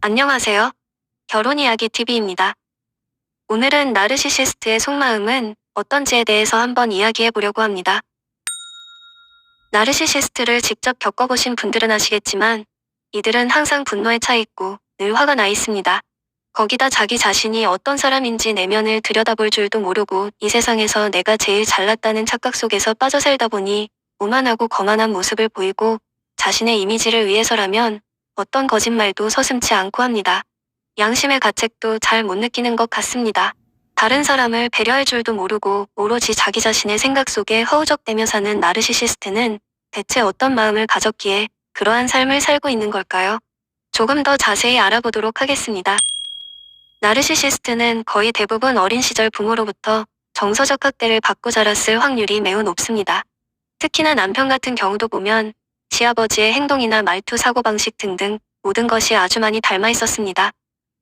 안녕하세요. 결혼 이야기 TV입니다. 오늘은 나르시시스트의 속마음은 어떤지에 대해서 한번 이야기해 보려고 합니다. 나르시시스트를 직접 겪어보신 분들은 아시겠지만 이들은 항상 분노에 차 있고 늘 화가 나 있습니다. 거기다 자기 자신이 어떤 사람인지 내면을 들여다볼 줄도 모르고 이 세상에서 내가 제일 잘났다는 착각 속에서 빠져 살다 보니 오만하고 거만한 모습을 보이고 자신의 이미지를 위해서라면 어떤 거짓말도 서슴지 않고 합니다. 양심의 가책도 잘 못 느끼는 것 같습니다. 다른 사람을 배려할 줄도 모르고 오로지 자기 자신의 생각 속에 허우적대며 사는 나르시시스트는 대체 어떤 마음을 가졌기에 그러한 삶을 살고 있는 걸까요? 조금 더 자세히 알아보도록 하겠습니다. 나르시시스트는 거의 대부분 어린 시절 부모로부터 정서적 학대를 받고 자랐을 확률이 매우 높습니다. 특히나 남편 같은 경우도 보면 시아버지의 행동이나 말투, 사고방식 등등 모든 것이 아주 많이 닮아 있었습니다.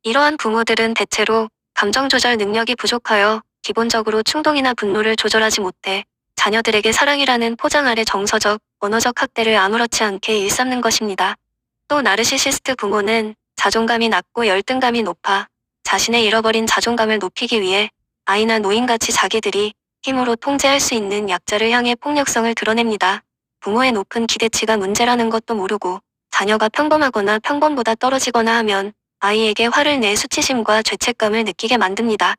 이러한 부모들은 대체로 감정 조절 능력이 부족하여 기본적으로 충동이나 분노를 조절하지 못해 자녀들에게 사랑이라는 포장 아래 정서적, 언어적 학대를 아무렇지 않게 일삼는 것입니다. 또 나르시시스트 부모는 자존감이 낮고 열등감이 높아 자신의 잃어버린 자존감을 높이기 위해 아이나 노인같이 자기들이 힘으로 통제할 수 있는 약자를 향해 폭력성을 드러냅니다. 부모의 높은 기대치가 문제라는 것도 모르고 자녀가 평범하거나 평범보다 떨어지거나 하면 아이에게 화를 내 수치심과 죄책감을 느끼게 만듭니다.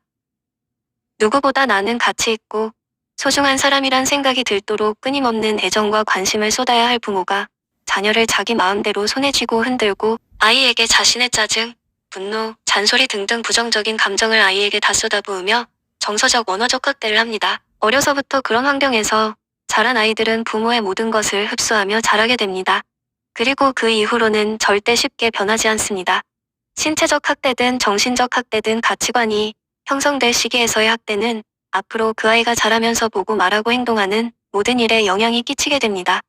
누구보다 나는 가치 있고 소중한 사람이란 생각이 들도록 끊임없는 애정과 관심을 쏟아야 할 부모가 자녀를 자기 마음대로 손에 쥐고 흔들고 아이에게 자신의 짜증, 분노, 잔소리 등등 부정적인 감정을 아이에게 다 쏟아부으며 정서적 언어적 학대를 합니다. 어려서부터 그런 환경에서 자란 아이들은 부모의 모든 것을 흡수하며 자라게 됩니다. 그리고 그 이후로는 절대 쉽게 변하지 않습니다. 신체적 학대든 정신적 학대든 가치관이 형성될 시기에서의 학대는 앞으로 그 아이가 자라면서 보고 말하고 행동하는 모든 일에 영향이 끼치게 됩니다.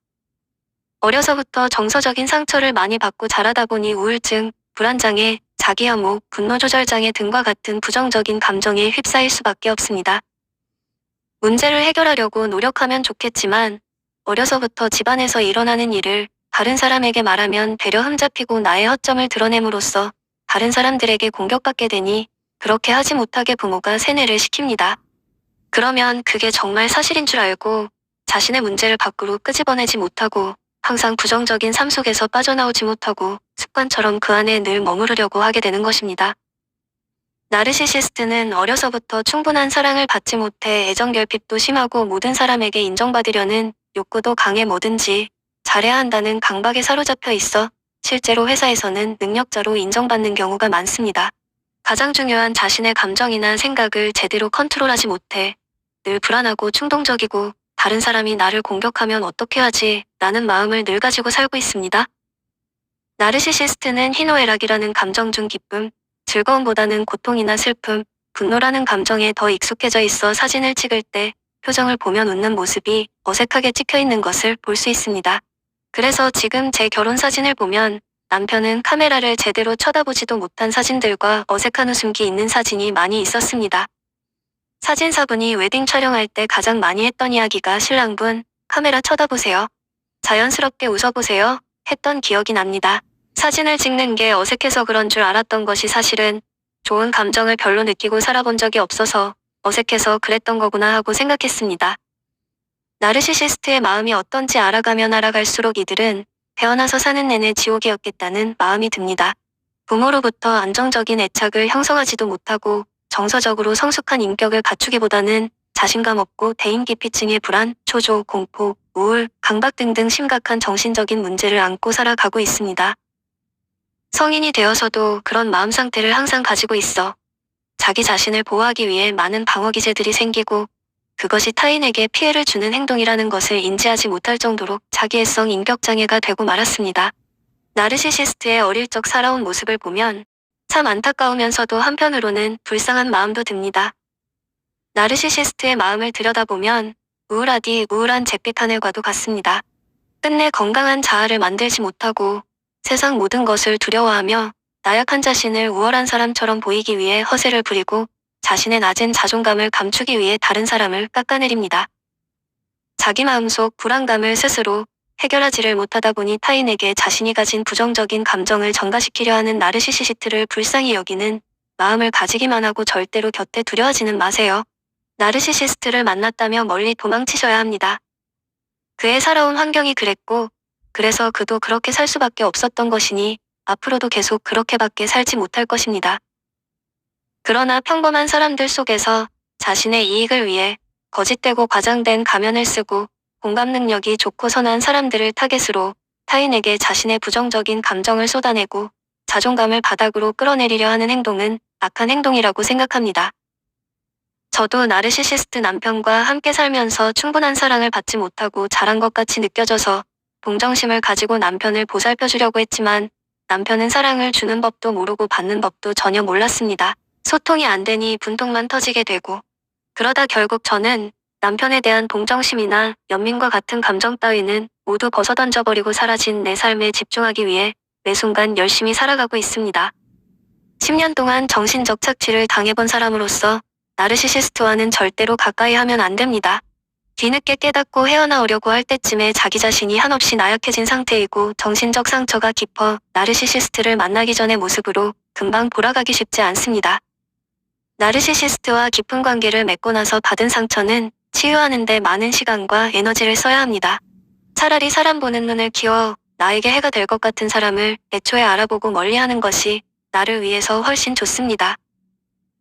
어려서부터 정서적인 상처를 많이 받고 자라다 보니 우울증, 불안장애, 자기혐오, 분노조절장애 등과 같은 부정적인 감정에 휩싸일 수밖에 없습니다. 문제를 해결하려고 노력하면 좋겠지만 어려서부터 집안에서 일어나는 일을 다른 사람에게 말하면 되려 흠잡히고 나의 허점을 드러냄으로써 다른 사람들에게 공격받게 되니 그렇게 하지 못하게 부모가 세뇌를 시킵니다. 그러면 그게 정말 사실인 줄 알고 자신의 문제를 밖으로 끄집어내지 못하고 항상 부정적인 삶 속에서 빠져나오지 못하고 습관처럼 그 안에 늘 머무르려고 하게 되는 것입니다. 나르시시스트는 어려서부터 충분한 사랑을 받지 못해 애정결핍도 심하고 모든 사람에게 인정받으려는 욕구도 강해 뭐든지 잘해야 한다는 강박에 사로잡혀 있어 실제로 회사에서는 능력자로 인정받는 경우가 많습니다. 가장 중요한 자신의 감정이나 생각을 제대로 컨트롤하지 못해 늘 불안하고 충동적이고 다른 사람이 나를 공격하면 어떻게 하지? 라는 마음을 늘 가지고 살고 있습니다. 나르시시스트는 희노애락이라는 감정 중 기쁨, 즐거움보다는 고통이나 슬픔, 분노라는 감정에 더 익숙해져 있어 사진을 찍을 때 표정을 보면 웃는 모습이 어색하게 찍혀 있는 것을 볼 수 있습니다. 그래서 지금 제 결혼 사진을 보면 남편은 카메라를 제대로 쳐다보지도 못한 사진들과 어색한 웃음기 있는 사진이 많이 있었습니다. 사진사분이 웨딩 촬영할 때 가장 많이 했던 이야기가 신랑분, 카메라 쳐다보세요. 자연스럽게 웃어보세요. 했던 기억이 납니다. 사진을 찍는 게 어색해서 그런 줄 알았던 것이 사실은 좋은 감정을 별로 느끼고 살아본 적이 없어서 어색해서 그랬던 거구나 하고 생각했습니다. 나르시시스트의 마음이 어떤지 알아가면 알아갈수록 이들은 태어나서 사는 내내 지옥이었겠다는 마음이 듭니다. 부모로부터 안정적인 애착을 형성하지도 못하고 정서적으로 성숙한 인격을 갖추기보다는 자신감 없고 대인기피증의 불안, 초조, 공포, 우울, 강박 등등 심각한 정신적인 문제를 안고 살아가고 있습니다. 성인이 되어서도 그런 마음 상태를 항상 가지고 있어 자기 자신을 보호하기 위해 많은 방어 기제들이 생기고 그것이 타인에게 피해를 주는 행동이라는 것을 인지하지 못할 정도로 자기애성 인격장애가 되고 말았습니다. 나르시시스트의 어릴 적 살아온 모습을 보면 참 안타까우면서도 한편으로는 불쌍한 마음도 듭니다. 나르시시스트의 마음을 들여다보면 우울하디 우울한 잿빛 하늘과도 같습니다. 끝내 건강한 자아를 만들지 못하고 세상 모든 것을 두려워하며 나약한 자신을 우월한 사람처럼 보이기 위해 허세를 부리고 자신의 낮은 자존감을 감추기 위해 다른 사람을 깎아내립니다. 자기 마음속 불안감을 스스로 해결하지를 못하다 보니 타인에게 자신이 가진 부정적인 감정을 전가시키려 하는 나르시시스트를 불쌍히 여기는 마음을 가지기만 하고 절대로 곁에 두려워하지는 마세요. 나르시시스트를 만났다며 멀리 도망치셔야 합니다. 그의 살아온 환경이 그랬고, 그래서 그도 그렇게 살 수밖에 없었던 것이니 앞으로도 계속 그렇게밖에 살지 못할 것입니다. 그러나 평범한 사람들 속에서 자신의 이익을 위해 거짓되고 과장된 가면을 쓰고 공감 능력이 좋고 선한 사람들을 타겟으로 타인에게 자신의 부정적인 감정을 쏟아내고 자존감을 바닥으로 끌어내리려 하는 행동은 악한 행동이라고 생각합니다. 저도 나르시시스트 남편과 함께 살면서 충분한 사랑을 받지 못하고 자란 것 같이 느껴져서 동정심을 가지고 남편을 보살펴주려고 했지만 남편은 사랑을 주는 법도 모르고 받는 법도 전혀 몰랐습니다. 소통이 안 되니 분통만 터지게 되고, 그러다 결국 저는 남편에 대한 동정심이나 연민과 같은 감정 따위는 모두 벗어던져버리고 사라진 내 삶에 집중하기 위해 매 순간 열심히 살아가고 있습니다. 10년 동안 정신적 착취를 당해본 사람으로서 나르시시스트와는 절대로 가까이 하면 안 됩니다. 뒤늦게 깨닫고 헤어나오려고 할 때쯤에 자기 자신이 한없이 나약해진 상태이고 정신적 상처가 깊어 나르시시스트를 만나기 전의 모습으로 금방 돌아가기 쉽지 않습니다. 나르시시스트와 깊은 관계를 맺고 나서 받은 상처는 치유하는 데 많은 시간과 에너지를 써야 합니다. 차라리 사람 보는 눈을 키워 나에게 해가 될 것 같은 사람을 애초에 알아보고 멀리하는 것이 나를 위해서 훨씬 좋습니다.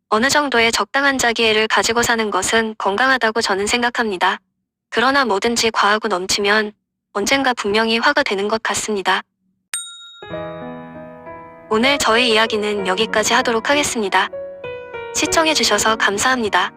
어느 정도의 적당한 자기애를 가지고 사는 것은 건강하다고 저는 생각합니다. 그러나 뭐든지 과하고 넘치면 언젠가 분명히 화가 되는 것 같습니다. 오늘 저희 이야기는 여기까지 하도록 하겠습니다. 시청해주셔서 감사합니다.